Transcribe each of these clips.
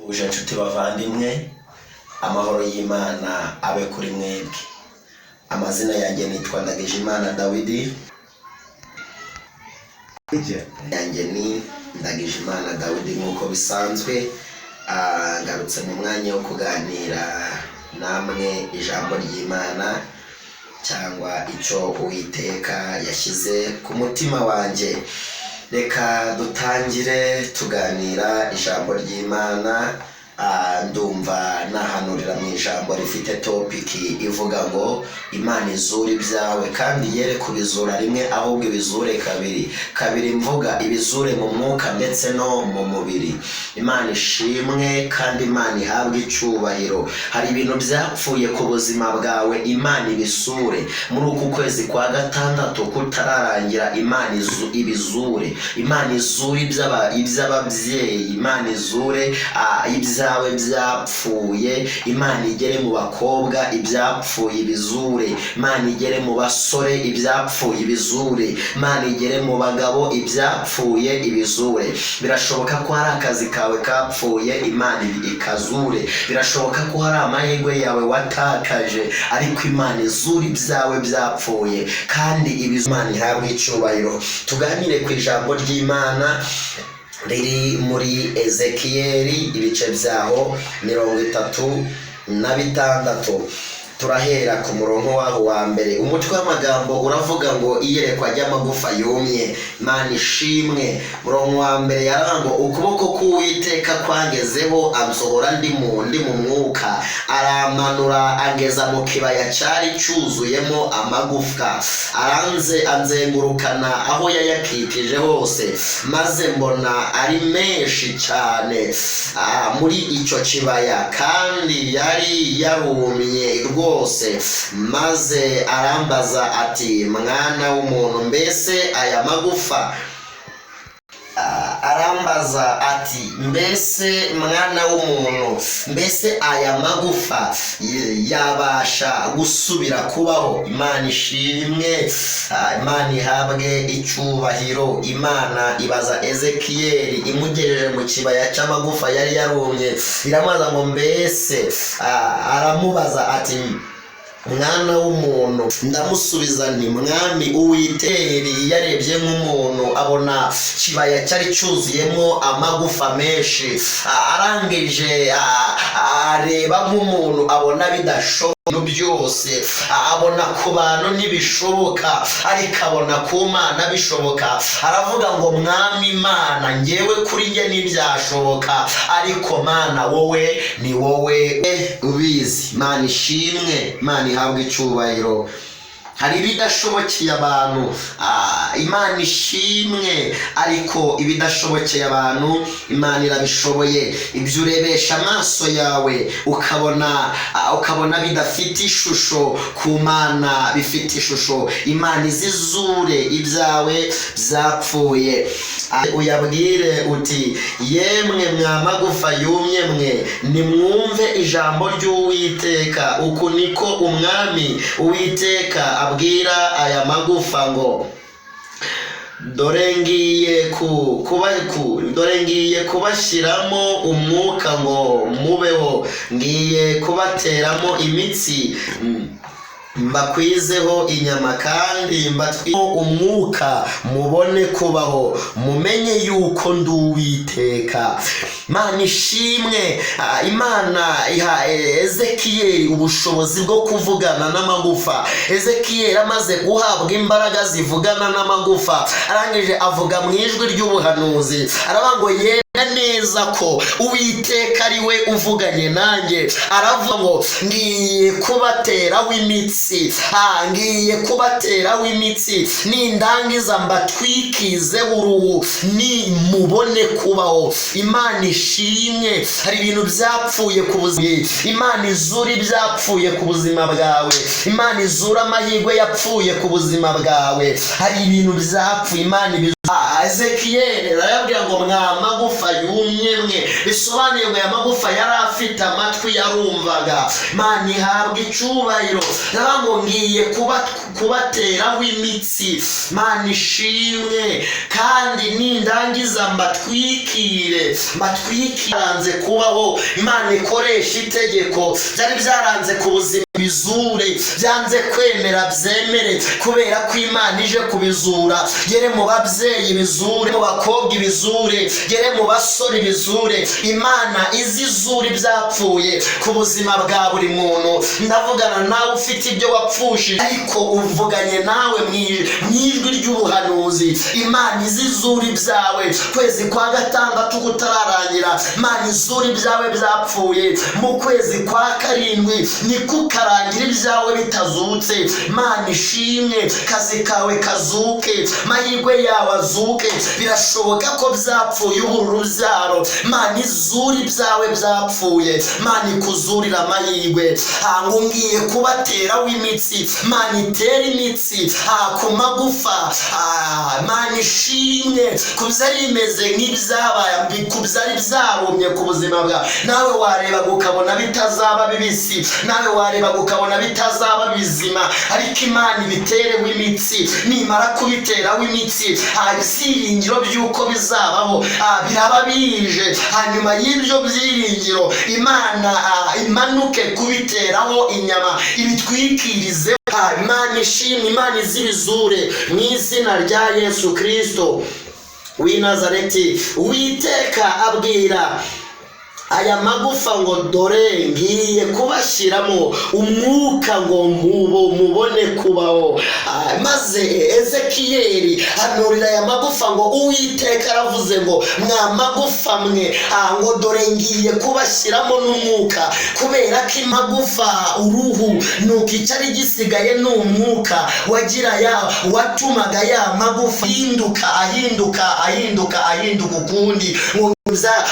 uje nshuti bavandimwe, amahoro y'Imana abe kuri mwebwe. Amazina yanjye nitwa Ndagijimana Dawidi. Yanjye ni Ndagijimana Dawidi nk'uko bisanzwe. Ngarutse mu mwanya wo kuganira namwe ijambo ry'Imana cyangwa icyo Uwiteka yashyize ku mutima wanjye. Reka dutangire tuganira ijambo ry'Imana. Ndumva nahanurira mu ijambo rifite topiki ivuga ngo Imana izura ibyawe kandi yere kubizura rimwe ahubwo ibizure kabiri mvuga ibizure mu mwuka ndetse no mu mubiri. Imana ishimwe kandi Imana ihabwe icyubahiro. Hari ibintu byapfuye ku buzima bwawe, Imana ibisure muri uku kwezi kwa gatandatu kutararangira. Imana ibizure, Imana izure iby'ababyeyi, Imana izure ibyawe byapfuye. Imana igere mu bakobwa ibyapfuye ibizure, Imana igere mu basore ibyapfuye ibizure, Imana igere mu bagabo ibyapfuye ibizure. Birashoboka ko hari akazi kawe kapfuye, Imana ikazure. Birashoboka ko hari amahirwe yawe watakaje, ariko Imana izure ibyawe byapfuye kandi Imana ihabwe icyubahiro. Tuganire ku ijambo ry'Imana riri muri Ezekiyeli ibice byaho 36. Turahera ku murongo waho wa mbere. Umutwe w'amagambo uravuga ngo iyerekwa ry'amagufa yumye. Imana ishimwe. Murongo wa mbere yarango ukuboko k'Uwiteka kwangezeho ansohora ndi mu mwuka, aramanura angeza mu kibaya cyari cyuzuyemo amagufwa. Anzengurukana aho yayakikije hose, maze mbona ari menshi cyane muri icyo kibaya kandi yari yarumye rwose. Maze arambaza ati, mwana w'umuntu, mbese aya magufa arambaza ati, mbese mwana w'umuntu, mbese aya magufa yabasha gusubira kubaho? Imana ishimwe, Imana ihabwe icyubahiro. Imana ibaza Ezekiyeli imugejeje mu kibaya cy'amagufa yari yarumye, iramubaza ngo mbese, aramubaza ati, mwana w'umuntu, ndamusubiza nti, mwami Uwiteka yarebye nk'umuntu abona kibaya cyari cyuzuyemo amagufa menshi. Arangije areba nk'umuntu abona bidashoboka byose, abona ku bantu ntibishoboka ariko abona ku Mana bishoboka. Aravuga ngo, mwami Imana, ngewe kuri nge ntibyashoboka, ariko Mana wowe ni wowe ubizi. Imana ishimwe, Imana ihabwe icyubahiro. Hari ibidashobokeye abantu, Imana ishimwe, ariko ibidashobokeye abantu Imana irabishoboye. Ibyo urebesha amaso yawe ukabona bidafite ishusho, ku Mana bifite ishusho. Imana izizure ibyawe byapfuye. Uyabwire uti, yemwe mwa magufa yumye mwe, nimwumve ijambo ry'Uwiteka. Uku niko umwami Uwiteka abwira aya magufa ngo, dore ngiye kubashyiramo umwuka ngo mubeho, ngiye kubateramo imitsi, mbakwizeho inyama kandi mbatwiho umwuka, mubone kubaho, mumenye yuko ndi Uwiteka. Imana ishimwe. Imana iha Ezekiyeli ubushobozi bwo kuvugana n'amagufa. Ezekiyeli amaze guhabwa imbaraga zivugana n'amagufa, arangije avuga mu ijwi ry'ubuhanuzi, aravuga ngo yemera neza ko Uwiteka ari we uvuganye nanjye. Aravuga ngo, ngiye kubateraho imitsi, ngiye kubateraho imitsi, nindangiza mbatwikizeho uruhu, mubone kubaho. Imana ishimwe. Hari ibintu byapfuye ku buzima, Imana izura ibyapfuye ku buzima bwawe. Imana izura amahirwe yapfuye ku buzima bwawe. Hari ibintu byapfuye, Imana Ezekiyeli arababwira ngo mwa magufa yumye mwe, bisobanuye ngo aya magufa yari afite amatwi yarumvaga. Imana ihabwa icyubahiro. Ndavuga ngo ngiye kubateraho imitsi. Imana ishimwe. Kandi nindangiza mbatwikire baranze kubaho. Imana ikoresha itegeko byari byaranze ku buzima bizure, byanze kwemera byemere, kubera ko Imana ije kubizura. Gere mu babyeyi bizure, mu bakobwa ibizure, gere mu basore ibizure. Imana izizura ibyapfuye ku buzima bwa buri muntu. Ndavugana nawe ufite ibyo wapfushije ariko uvuganye nawe mu ijwi ry'ubuhanuzi. Imana izizura ibyawe. Kwezi kwa gatandatu kutararangira, Imana izura ibyawe byapfuye. Mu kwezi kwa karindwi niko karangira ibyawe bitazutse. Imana ishimwe. Kazi kawe kazuke, mahirwe yawe azuke. Birashoboka ko byapfuye ubura urubyaro. Imana izura ibyawe byapfuye. Imana ikuzurira amahirwe. Ngo ngiye kubateraho imitsi. Imana itera imitsi ku magufa. Imana ishimwe. Ku byari bimeze nk'ibyabaye, ku byari byarumye ku buzima bwawe. Nawe wareba ukabona bitazaba bibisi, nawe wareba ukabona bitazaba bizima, ariko Imana ibitereho imitsi. Nimara kubiteraho imitsi, ibyiringiro by'uko bizabaho biraba bije. Hanyuma y'ibyo byiringiro, Imana imanuke kubiteraho inyama, ibitwikirize. Imana ishimwe. Imana izibizure mu izina rya Yesu Kristo w'i Nazareti. Uwiteka abwira aya magufa ngo dore ngiye kubashyiramo umwuka ngo mubone kubaho. Maze Ezekiyeli hanurira aya magufa ngo Uwiteka aravuze ngo mwa magufa mwe, ngo dore ngiye kubashyiramo n'umwuka. Kubera ko imagufa uruhu nuko icyari gisigaye n'umwuka watumaga ya magufa ahinduka ukundi.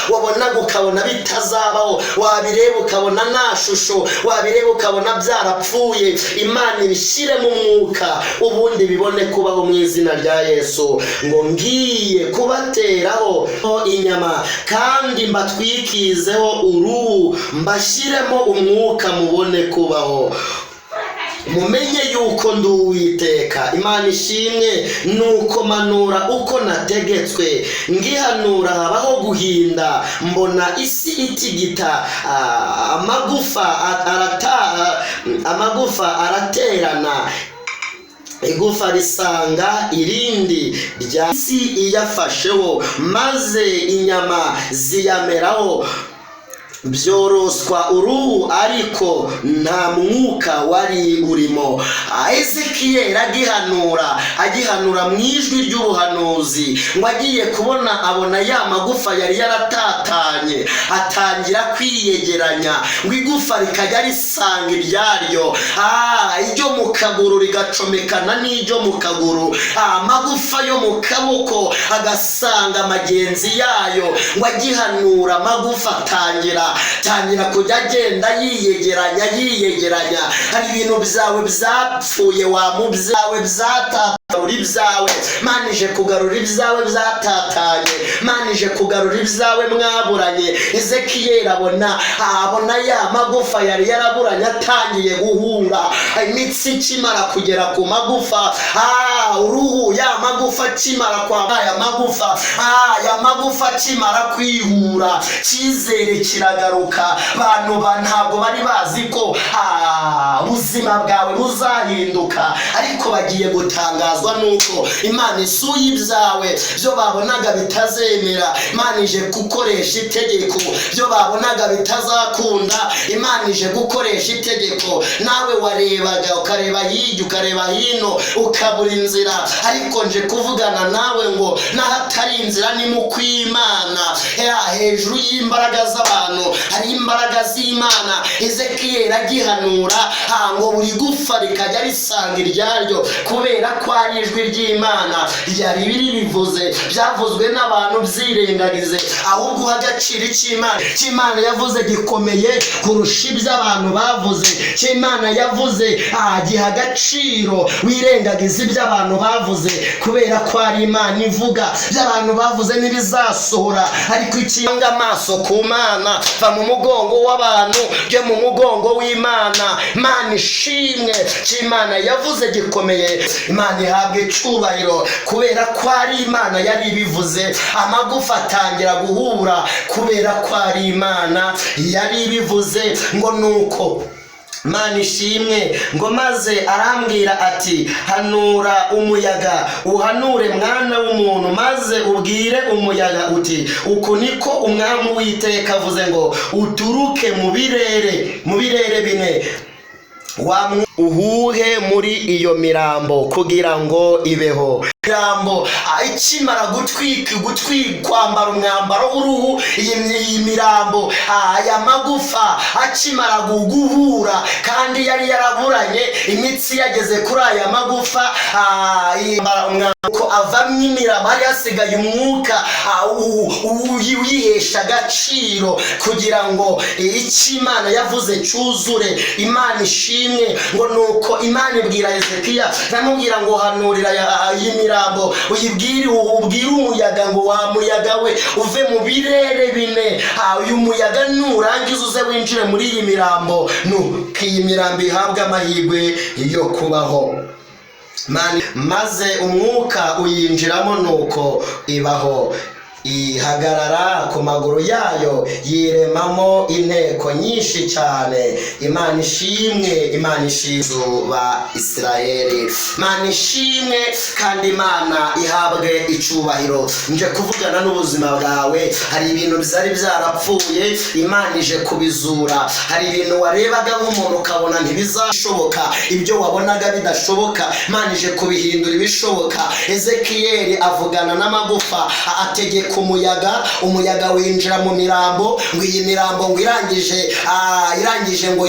Wabonaga ukabona bitazabaho, wabireba ukabona nta shusho, wabireba ukabona byarapfuye. Imana ibishyire mu mwuka ubundi bibone kubaho mu izina rya Yesu. Ngo ngiye kubateraho inyama kandi mbatwikizeho uruhu, mbashyiremo umwuka mubone kubaho. Mumenye yuko ndi Uwiteka. Imana ishimwe. Nuko manura uko nategetswe, ngihanura habaho guhinda, mbona isi itigita, amagufa araterana, igufa risanga irindi rya isi iyafasheho, maze inyama ziyameraho. Byoroswa uruhu ariko nta mwuka wari urimo. Ezekiyeli agihanura mu ijwi ry'ubuhanuzi, ngo agiye kubona abona ya magufa yari yaratatanye, atangira kwiyegeranya, ngo igufa rikajya risanga iryaryo, iryo mu kaguru rigacomekana n'iryo mu kaguru, amagufa yo mu kaboko agasanga magenzi yayo. Ngo agihanura amagufa atangira kujya agenda yiyegeranya. Hari ibintu byawe byapfuye, wamubyawe byatatarura ibyawe. Imana ije kugarura ibyawe byatatanye, Imana ije kugarura ibyawe mwaburanye. Ezekiyeli abona ya magufa yari yaraburanye atangiye guhura. Imitsi ikimara kugera ku magufa, uruhu ya magufa akimara kwa aya magufa, ya magufa akimara kwihura, cyizere kiragaruka. Abantu ntabwo bari bazi ko ubuzima bwawe buzahinduka, ariko bagiye gutangazwa nuko Imana isuye ibyawe. Byo babonaga bitazemera, Imana ije gukoresha itegeko. Byo babonaga bitazakunda, Imana ije gukoresha itegeko. Nawe warebaga ukareba hirya ukareba hino ukabura inzira, ariko nje kuvugana nawe ngo n'ahatari inzira ni mu kw'Imana. Hejuru y'imbaraga z'abantu hari imbaraga z'Imana. Ezekiyeli agihanura ngo buri gufa rikajya risanga iryaryo, kubera ko ari ijwi ry'Imana ryari biribivuze, byavuzwe n'abantu byirengagize, ahubwo uha agaciro cy'Imana yavuze gikomeye kurusha ibyo abantu bavuze. cy'Imana yavuze giha agaciro, wirengagiza ibyo abantu bavuze, kubera ko ari Imana ivuga. By'abantu bavuze ntibizasohora, ariko ikiyanga amaso ku Mana, va mu mugongo w'abantu je mu mugongo w'Imana. Imana ishimwe, cy'Imana yavuze gikomeye. Imana ihabwe icyubahiro, kubera ko ari Imana yari ibivuze. Amagufa atangira guhura, kubera ko ari Imana yari ibivuze. Ngo nuko Imana ishimwe, ngo maze arambwira ati hanura umuyaga, uhanure mwana w'umuntu, maze ubwire umuyaga uti uku niko umwami w'Iteka avuze ngo uturuke mu birere bine, uhuhe muri iyo mirambo kugira ngo ibeho. Mirambo ikimara kwambara umwambaro w'uruhu, iyi mirambo aya magufa akimara guhura, kandi yari yaraburanye imitsi yageze kuri aya magufa, ko avamwo imirambo, hari hasigaye umwuka uyihesha agaciro, kugira ngo icy'Imana yavuze cyuzure. Imana ishimwe. Ngo nuko Imana ibwira Hezekiya, namubwira ngo hanurira iyi mirambo, ubwire umuyaga ngo wa muyaga we uve mu birere bine. Uyu muyaga nurangiza uze winjire muri iyi mirambo, nuko iyi mirambo ihabwe amahirwe yo kubaho. Maze umwuka uyinjiramo, nuko ibaho, ihagarara ku maguru yayo, yiremamo inteko nyinshi cyane. Imana ishimwe, Imana ishimwe ba Isirayeli. Imana ishimwe, kandi Imana ihabwe icyubahiro. Nje kuvugana n'ubuzima bwawe. Hari ibintu byari byarapfuye, Imana ije kubizura. Hari ibintu warebaga nk'umuntu ukabona ntibizashoboka, ibyo wabonaga bidashoboka, Imana ije kubihindura ibishoboka. Ezekiyeli avugana n'amagufa, ategeka umuyaga winjira mu mirambo, ngo iyi mirambo ngo irangije ngo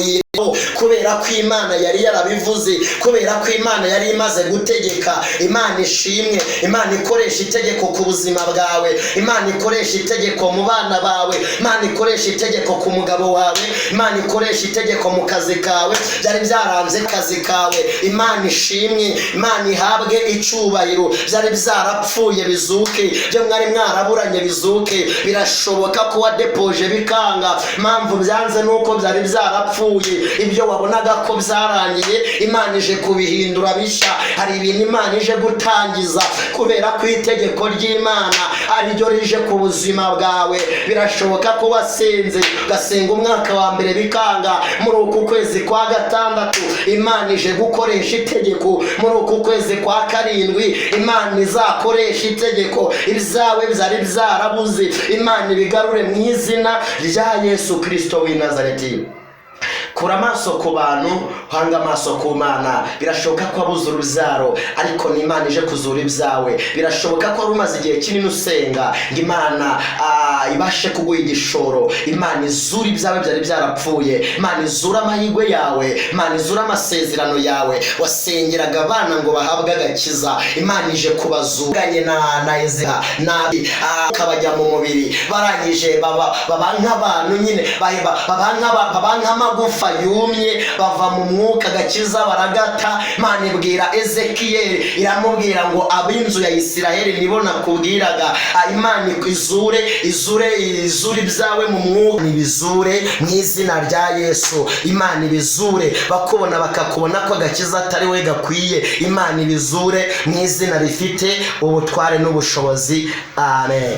kubera ko Imana yari yarabivuze, kubera ko Imana yari imaze gutegeka. Imana ishimwe. Imana ikoresha itegeko ku buzima bwawe, Imana ikoresha itegeko mu bana bawe, Imana ikoresha itegeko ku mugabo wawe, Imana ikoresha itegeko mu kazi kawe, byari byaranze akazi kawe. Imana ishimwe. Imana ihabwe icyubahiro. Byari byarapfuye bizuke, byo mwari mwaraburanye bizuke. Birashoboka ko wadepoje bikanga, impamvu byanze nuko byari byarapfuye. Ibyo wabonaga ko byarangiye, Imana ije kubihindura bishya. Hari ibintu Imana ije gutangiza, kubera ko itegeko ry'Imana ari ryo rije ku buzima bwawe. Birashoboka ko wasenze ugasenga umwaka wa mbere bikanga, muri uku kwezi kwa gatandatu Imana ije gukoresha itegeko. Muri uku kwezi kwa karindwi Imana izakoresha itegeko. Ibyawe byari byarabuze, Imana ibigarure mu izina rya Yesu Kristo w'i Nazareti. Kura amaso ku bantu, hanga amaso ku Mana. Birashoboka ko wabuze urubyaro, ariko ni Imana ije kuzura ibyawe. Birashoboka ko wari umaze igihe kinini usenga ngo Imana ibashe kuguha igishoro. Imana izura ibyawe byari byarapfuye, Imana izura amahirwe yawe, Imana izura amasezerano yawe. Wasengeraga abana ngo bahabwe agakiza, Imana ije kubazuranye na Ezra kabajya mu mubiri, barangije baba nk'abantu nyine, baba nk'amagufa yumye, bava mu mwuka agakiza baragata. Imana ibwira Ezekiyeli, iramubwira ngo ab'inzu ya Isirayeli nibo nakubwiraga. Imana izure ibyawe mu mwuka, ibizure mu izina rya Yesu. Imana ibizure, bakubona bakakubona ko agakiza atari we gakwiye. Imana ibizure mu izina rifite ubutware n'ubushobozi. Amen.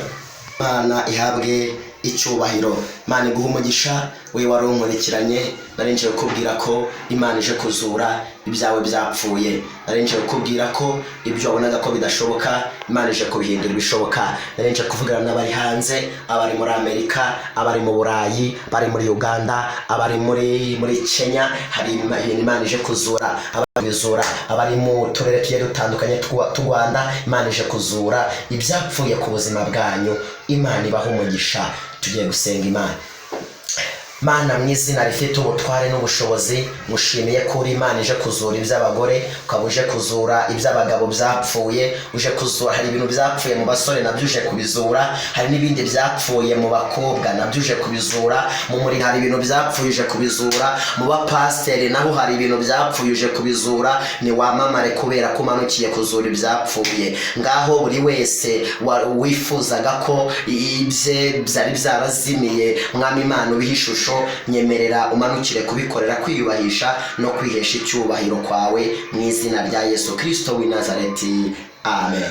Imana ihabwe icyubahiro. Imana iguha umugisha. We wari unkurikiranye, narinje kukubwira ko Imana ije kuzura ibyawe byapfuye. Narinje kukubwira ko ibyo wabonaga ko bidashoboka, Imana ije kubihindura ibishoboka. Narinje kuvugana n'abari hanze, abari muri Amerika, abari mu Burayi, abari muri Uganda, abari muri Kenya. Hari Imana ije kuzura, abari mu turere tugiye dutandukanye tw'u Rwanda. Imana ije kuzura ibyapfuye ku buzima bwanyu. Imana ibaha umugisha. Tugiye gusenga Imana. Mana mu izina rifite ubutware n'ubushobozi, ngushimiye ko uri Imana ije kuzura iby'abagore, ukaba uje kuzura iby'abagabo byapfuye, uje kuzura. Hari ibintu byapfuye mu basore nabyo uje kubizura, hari n'ibindi byapfuye mu bakobwa nabyo uje kubizura, mu muri hari ibintu byapfuye uje kubizura, mu bapasiteri naho hari ibintu byapfuye uje kubizura. Ni wamamare kubera ko umanukiye kuzura ibyapfuye. Ngaho buri wese wifuzaga ko ibye byari byarazimiye, Mwami Imana ubiha ishusho, nyemerera umanukire kubikorera kwiyubahisha no kwihesha icyubahiro kwawe mu izina rya Yesu Kristo w'i Nazareti. Amen.